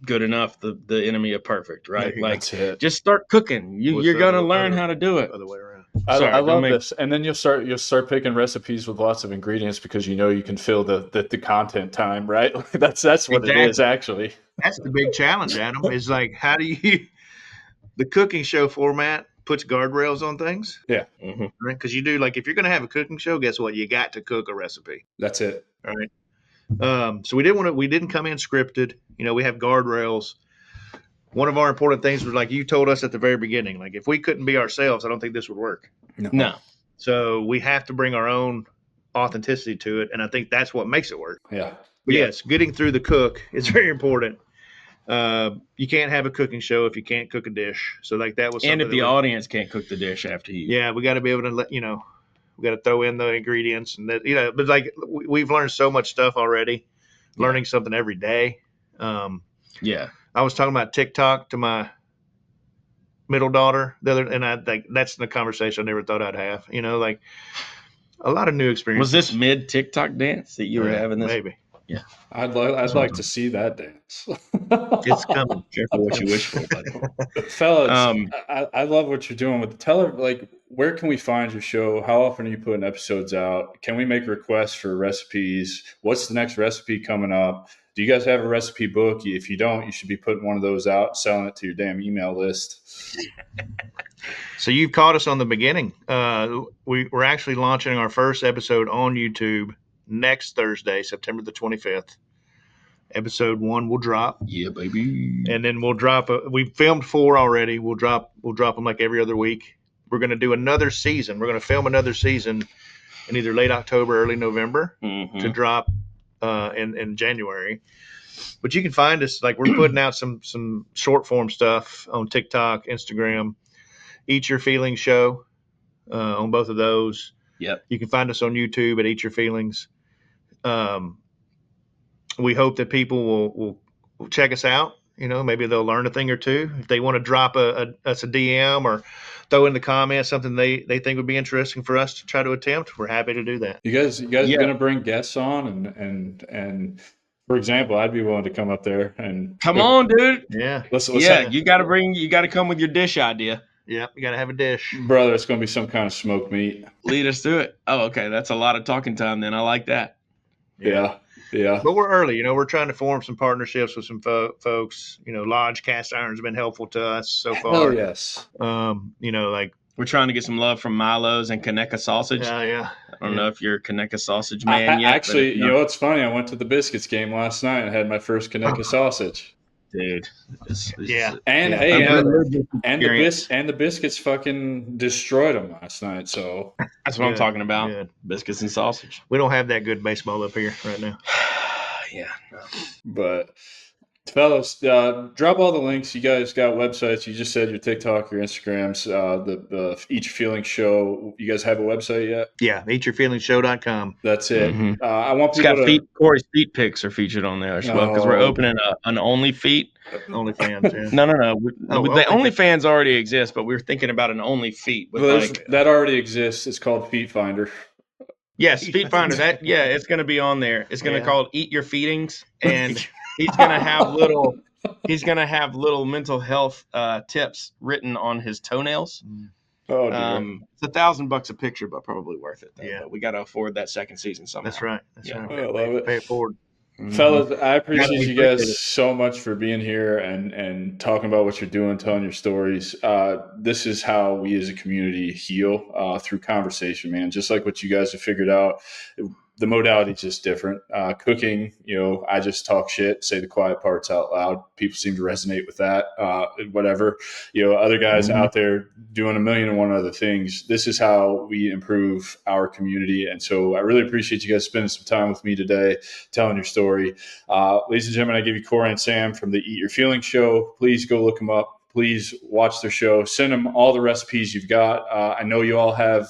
good enough the enemy of perfect, right? Like
That's it.
just start cooking. You're going to learn how to do it.
Other way around.
I love this, and then you'll start picking recipes with lots of ingredients because you know you can fill the content time, right? That's what it is actually.
That's the big challenge, Adam. Is like how do you the cooking show format puts guardrails on things,
Yeah,
Mhm.
right? Because you do, like, if you're going to have a cooking show, guess what? You got to cook a recipe.
that's it.
All right. So we didn't come in scripted. You know, we have guardrails. One of our important things was, like you told us at the very beginning, like if we couldn't be ourselves, I don't think this would work.
No.
So we have to bring our own authenticity to it, and I think that's what makes it work.
Yeah.
But yes, getting through the cook is very important. You can't have a cooking show if you can't cook a dish. So like that was something
And if the audience can't cook the dish after you.
yeah, we got to be able to let we got to throw in the ingredients and that, you know, but like we've learned so much stuff already, learning something every day.
Yeah.
I was talking about TikTok to my middle daughter and I think that's the conversation I never thought I'd have, you know, like a lot of new experiences.
Was this mid TikTok dance that you were having this?
Maybe.
Yeah.
I'd like to see that dance.
It's coming.
Careful what you wish for, buddy.
Fellas, I love what you're doing with where can we find your show? How often are you putting episodes out? Can we make requests for recipes? What's the next recipe coming up? Do you guys have a recipe book? If you don't, you should be putting one of those out, selling it to your damn email list.
So you've caught us on the beginning. We're actually launching our first episode on YouTube next Thursday, September the 25th. Episode 1 will drop.
Yeah, baby.
And then we'll drop we filmed 4 already. We'll drop them like every other week. We're going to do another season. We're going to film another season in either late October, early November to drop in January. But you can find us, like we're putting out some short form stuff on TikTok, Instagram, Eat Your Feelings show on both of those.
Yep.
You can find us on YouTube at Eat Your Feelings. We hope that people will check us out. You know, maybe they'll learn a thing or two. If they want to drop us a DM or throw in the comments something they think would be interesting for us to try to attempt, we're happy to do that.
You guys are going to bring guests on and for example, I'd be willing to come up there and
come on, dude.
Yeah.
You got to come with your dish idea.
Yeah, you got to have a dish.
Brother, it's going to be some kind of smoked meat.
Lead us through it. Oh, okay. That's a lot of talking time then. I like that.
Yeah.
But we're early. You know, we're trying to form some partnerships with some folks. You know, Lodge Cast Iron's been helpful to us so far.
Oh, yes.
You know, like
we're trying to get some love from Milo's and Kaneka Sausage.
Yeah.
I don't know if you're a Kaneka Sausage man yet.
Actually, you know what's funny? I went to the Biscuits game last night and had my first Kaneka sausage.
Dude.
And the Biscuits fucking destroyed them last night. So
that's what I'm talking about. Good. Biscuits and sausage.
We don't have that good baseball up here right now.
Yeah. No.
But Fellas, drop all the links. You guys got websites. You just said your TikTok, your Instagrams, the Eat Your Feelings show. You guys have a website yet?
Yeah, eatyourfeelingshow.com.
That's it.
Mhm.
I want
It's
people
got
to.
Corey's feet pics are featured on there as well because we're
Oh.
opening an OnlyFeet.
OnlyFans. Yeah.
No. The
okay.
OnlyFans already exists, but we were thinking about an OnlyFeet with
Well,
like
that already exists. It's called Feet Finder.
yes, Feet Finder. It's going to be on there. It's going to
Yeah.
call it Eat Your Feetings, and he's going to have little mental health tips written on his toenails.
Oh, dear.
It's $1,000 a picture, but probably worth it. Though.
Yeah.
But we got to afford that second season somehow.
That's right.
I love it.
Pay it forward.
Fellas, I appreciate
Yeah, we
you guys
appreciate it.
so much for being here and talking about what you're doing, telling your stories. This is how we as a community heal through conversation, man. Just like what you guys have figured out. The modality is just different. Cooking, I just talk shit, say the quiet parts out loud. People seem to resonate with that. Whatever, other guys out there doing 1,000,001 other things. This is how we improve our community. And so I really appreciate you guys spending some time with me today, telling your story. Ladies and gentlemen, I give you Corey and Sam from the Eat Your Feelings show. Please go look them up. Please watch their show. Send them all the recipes you've got. I know you all have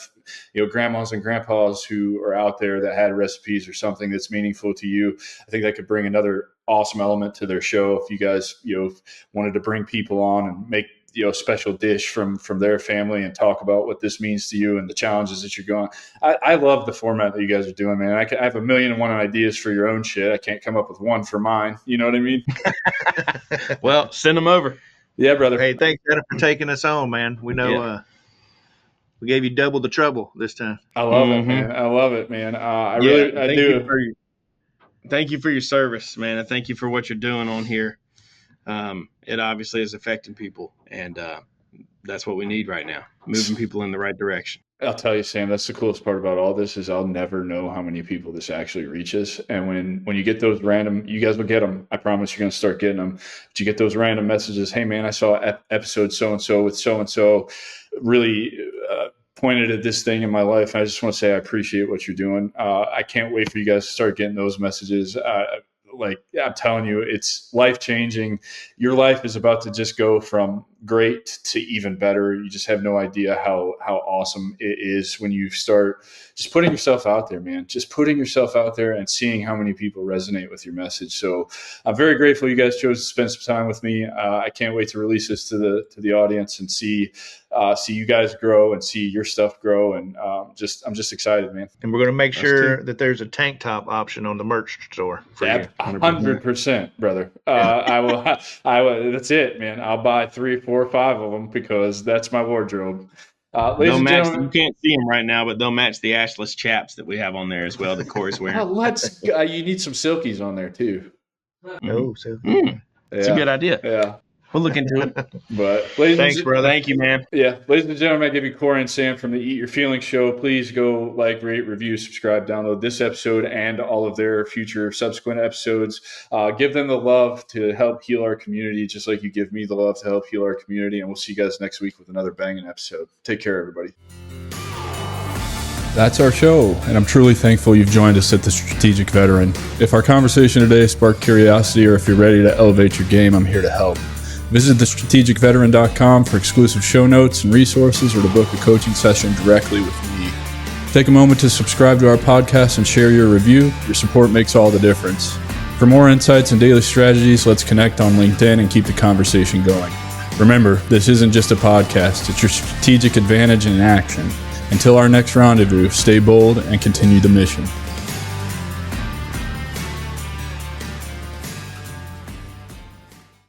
grandmas and grandpas who are out there that had recipes or something that's meaningful to you. I think that could bring another awesome element to their show. If you guys, wanted to bring people on and make, a special dish from their family and talk about what this means to you and the challenges that you're going. I love the format that you guys are doing, man. I have 1,000,001 ideas for your own shit. I can't come up with one for mine. You know what I mean?
Well, send them over.
Yeah, brother.
Hey, thanks, Adam, for taking us on, man. We know we gave you double the trouble this time.
I love it, man. I love it, man. I do.
Thank you for your service, man, and thank you for what you're doing on here. It obviously is affecting people, and that's what we need right now, moving people in the right direction.
I'll tell you, Sam, that's the coolest part about all this is I'll never know how many people this actually reaches. And when you get those random, you guys will get them. I promise you're going to start getting them. But you get those random messages. Hey, man, I saw episode so-and-so with so-and-so really pointed at this thing in my life. And I just want to say I appreciate what you're doing. I can't wait for you guys to start getting those messages. I'm telling you, it's life-changing. Your life is about to just go from great to even better. You just have no idea how awesome it is when you start just putting yourself out there, man. Just putting yourself out there and seeing how many people resonate with your message. So I'm very grateful you guys chose to spend some time with me. I can't wait to release this to the audience and see you guys grow and see your stuff grow. And I'm just excited, man.
And we're going to make sure that there's a tank top option on the merch store for you.
100%, brother. I will. That's it, man. I'll buy 3, 4, 5 of them because that's my wardrobe. Ladies and gentlemen,
you can't see them right now, but they'll match the ashless chaps that we have on there as well that Corey's wearing.
You need some silkies on there too.
Oh, so
It's a good idea.
Yeah.
We'll look into it.
But
thanks, brother.
Thank you, man.
Yeah, ladies and gentlemen, I give you Corey and Sam from the Eat Your Feelings show. Please go like, rate, review, subscribe, download this episode and all of their future subsequent episodes. Give them the love to help heal our community, just like you give me the love to help heal our community. And we'll see you guys next week with another banging episode. Take care, everybody. That's our show, and I'm truly thankful you've joined us at The Strategic Veteran. If our conversation today sparked curiosity or if you're ready to elevate your game, I'm here to help. Visit thestrategicveteran.com for exclusive show notes and resources or to book a coaching session directly with me. Take a moment to subscribe to our podcast and share your review. Your support makes all the difference. For more insights and daily strategies, let's connect on LinkedIn and keep the conversation going. Remember, this isn't just a podcast, it's your strategic advantage in action. Until our next rendezvous, stay bold and continue the mission.